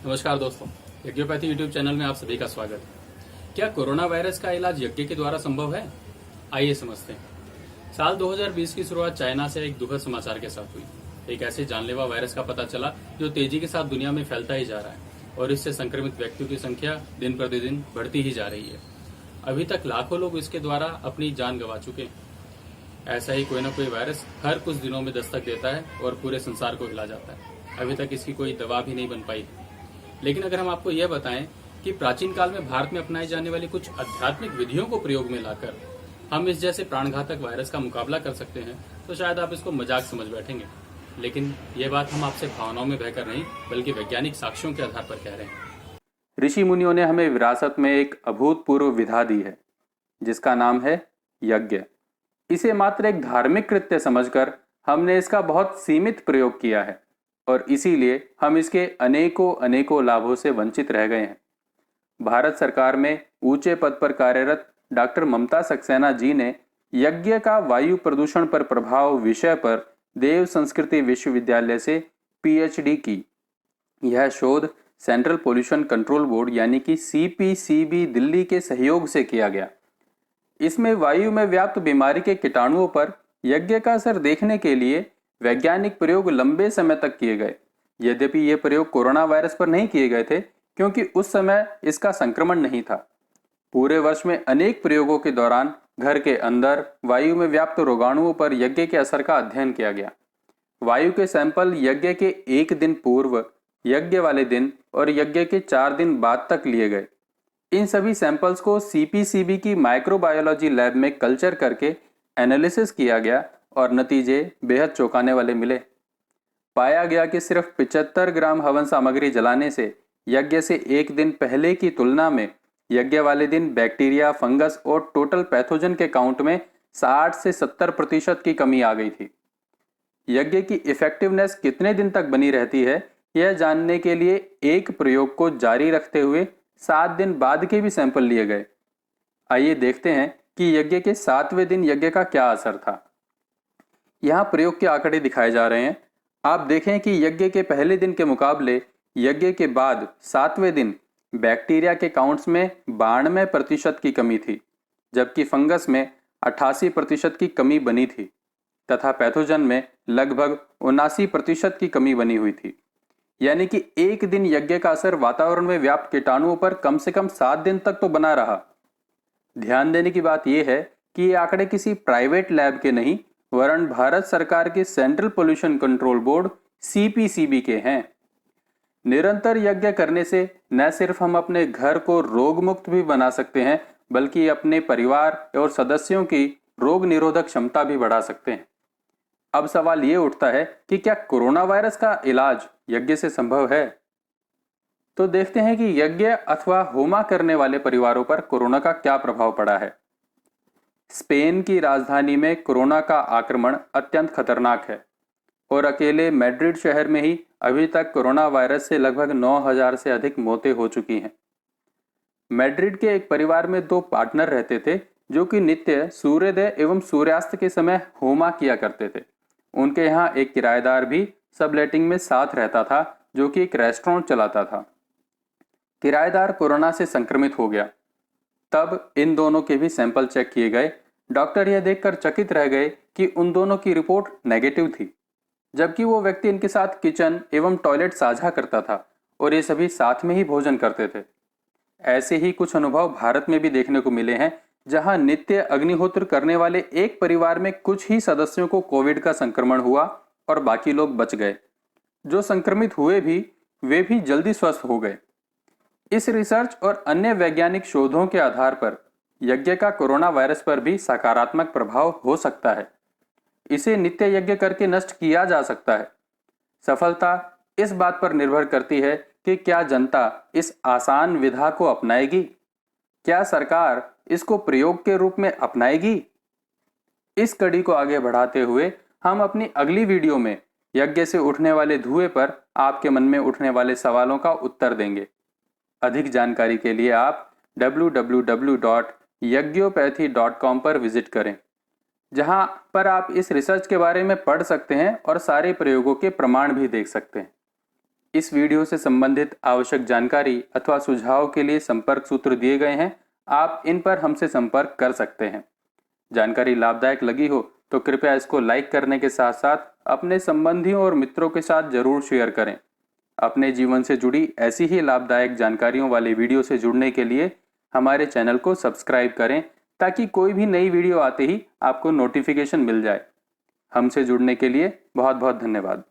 नमस्कार दोस्तों, यज्ञोपैथी YouTube channel में आप सभी का स्वागत है। क्या कोरोना वायरस का इलाज यज्ञ के द्वारा संभव है? आइए समझते हैं। साल 2020 की शुरुआत चाइना से एक दुखद समाचार के साथ हुई। एक ऐसे जानलेवा वायरस का पता चला जो तेजी के साथ दुनिया में फैलता ही जा रहा है और इससे संक्रमित व्यक्तियों की संख्या दिन प्रतिदिन बढ़ती ही जा रही है। अभी तक लाखों लोग इसके द्वारा अपनी जान गंवा चुके हैं। ऐसा ही कोई न कोई वायरस हर कुछ दिनों में दस्तक देता है और पूरे संसार को हिला जाता है। अभी तक इसकी कोई दवा भी नहीं बन पाई। लेकिन अगर हम आपको यह बताएं कि प्राचीन काल में भारत में अपनाई जाने वाली कुछ आध्यात्मिक विधियों को प्रयोग में लाकर हम इस जैसे प्राणघातक वायरस का मुकाबला कर सकते हैं, तो शायद आप इसको मजाक समझ बैठेंगे। लेकिन ये बात हम आपसे भावनाओं में बहकर नहीं, बल्कि वैज्ञानिक साक्ष्यों के आधार पर कह रहे हैं। ऋषि मुनियों ने हमें विरासत में एक अभूतपूर्व विधा दी है, जिसका नाम है यज्ञ। इसे मात्र एक धार्मिक कृत्य समझकर हमने इसका बहुत सीमित प्रयोग किया है और इसीलिए हम इसके अनेकों अनेकों लाभों से वंचित रह गए हैं। भारत सरकार में ऊंचे पद पर कार्यरत डॉक्टर ममता सक्सेना जी ने यज्ञ का वायु प्रदूषण पर प्रभाव विषय पर देव संस्कृति विश्वविद्यालय से पीएचडी की। यह शोध सेंट्रल पोल्यूशन कंट्रोल बोर्ड यानी कि सीपीसीबी दिल्ली के सहयोग से किया गया। इसमें वायु में व्याप्त बीमारी के कीटाणुओं पर यज्ञ का असर देखने के लिए वैज्ञानिक प्रयोग लंबे समय तक किए गए। यद्यपि ये प्रयोग कोरोना वायरस पर नहीं किए गए थे, क्योंकि उस समय इसका संक्रमण नहीं था। पूरे वर्ष में अनेक प्रयोगों के दौरान घर के अंदर वायु में व्याप्त रोगाणुओं पर यज्ञ के असर का अध्ययन किया गया। वायु के सैंपल यज्ञ के एक दिन पूर्व, यज्ञ वाले दिन और यज्ञ के 4 दिन बाद तक लिए गए। इन सभी सैंपल्स को सीपीसीबी की माइक्रोबायोलॉजी लैब में कल्चर करके एनालिसिस किया गया और नतीजे बेहद चौंकाने वाले मिले। पाया गया कि सिर्फ 75 ग्राम हवन सामग्री जलाने से यज्ञ से एक दिन पहले की तुलना में यज्ञ वाले दिन बैक्टीरिया, फंगस और टोटल पैथोजन के काउंट में 60 से 70% की कमी आ गई थी। यज्ञ की इफेक्टिवनेस कितने दिन तक बनी रहती है, यह जानने के लिए एक प्रयोग को जारी रखते हुए 7 दिन बाद के भी सैंपल लिए गए। आइए देखते हैं कि यज्ञ के 7वें दिन यज्ञ का क्या असर था। यहाँ प्रयोग के आंकड़े दिखाए जा रहे हैं। आप देखें कि यज्ञ के पहले दिन के मुकाबले यज्ञ के बाद 7वें दिन बैक्टीरिया के काउंट्स में 92% की कमी थी, जबकि फंगस में 88% की कमी बनी थी तथा पैथोजन में लगभग 79% की कमी बनी हुई थी। यानी कि एक दिन यज्ञ का असर वातावरण में व्याप्त कीटाणुओं पर कम से कम 7 दिन तक तो बना रहा। ध्यान देने की बात यह है कि ये आंकड़े किसी प्राइवेट लैब के नहीं, वरन भारत सरकार के central pollution control board CPCB के हैं। निरंतर यज्ञ करने से न सिर्फ हम अपने घर को रोग मुक्त भी बना सकते हैं, बल्कि अपने परिवार और सदस्यों की रोग निरोधक क्षमता भी बढ़ा सकते हैं। अब सवाल ये उठता है कि क्या कोरोना वायरस का इलाज यज्ञ से संभव है? तो देखते हैं कि यज्ञ अथवा होमा करने वाले परिवारों पर कोरोना का क्या प्रभाव पड़ा है। स्पेन की राजधानी में कोरोना का आक्रमण अत्यंत खतरनाक है और अकेले मैड्रिड शहर में ही अभी तक कोरोना वायरस से लगभग 9000 से अधिक मौतें हो चुकी हैं। मैड्रिड के एक परिवार में 2 पार्टनर रहते थे, जो कि नित्य सूर्योदय एवं सूर्यास्त के समय होमा किया करते थे। उनके यहाँ एक किराएदार भी सबलेटिंग में साथ रहता था, जो कि एक रेस्टोरेंट चलाता था। किराएदार कोरोना से संक्रमित हो गया। तब इन दोनों के भी सैंपल चेक किए गए। डॉक्टर यह देखकर चकित रह गए कि उन दोनों की रिपोर्ट नेगेटिव थी, जबकि वो व्यक्ति इनके साथ किचन एवं टॉयलेट साझा करता था और ये सभी साथ में ही भोजन करते थे। ऐसे ही कुछ अनुभव भारत में भी देखने को मिले हैं, जहां नित्य अग्निहोत्र करने वाले एक परिवार में कुछ ही सदस्यों को कोविड का संक्रमण हुआ और बाकी लोग बच गए। जो संक्रमित हुए भी, वे भी जल्दी स्वस्थ हो गए। इस रिसर्च और अन्य वैज्ञानिक शोधों के आधार पर यज्ञ का कोरोना वायरस पर भी सकारात्मक प्रभाव हो सकता है। इसे नित्य यज्ञ करके नष्ट किया जा सकता है। सफलता इस बात पर निर्भर करती है कि क्या जनता इस आसान विधा को अपनाएगी, क्या सरकार इसको प्रयोग के रूप में अपनाएगी। इस कड़ी को आगे बढ़ाते हुए हम अपनी अगली वीडियो में यज्ञ से उठने वाले धुएं पर आपके मन में उठने वाले सवालों का उत्तर देंगे। अधिक जानकारी के लिए आप www.yagyopathy.com पर विजिट करें, जहां पर आप इस रिसर्च के बारे में पढ़ सकते हैं और सारे प्रयोगों के प्रमाण भी देख सकते हैं। इस वीडियो से संबंधित आवश्यक जानकारी अथवा सुझाव के लिए संपर्क सूत्र दिए गए हैं, आप इन पर हमसे संपर्क कर सकते हैं। जानकारी लाभदायक लगी हो तो कृपया इसको लाइक करने के साथ साथ अपने संबंधियों और मित्रों के साथ जरूर शेयर करें। अपने जीवन से जुड़ी ऐसी ही लाभदायक जानकारियों वाली वीडियो से जुड़ने के लिए हमारे चैनल को सब्सक्राइब करें ताकि कोई भी नई वीडियो आते ही आपको नोटिफिकेशन मिल जाए। हमसे जुड़ने के लिए बहुत बहुत धन्यवाद।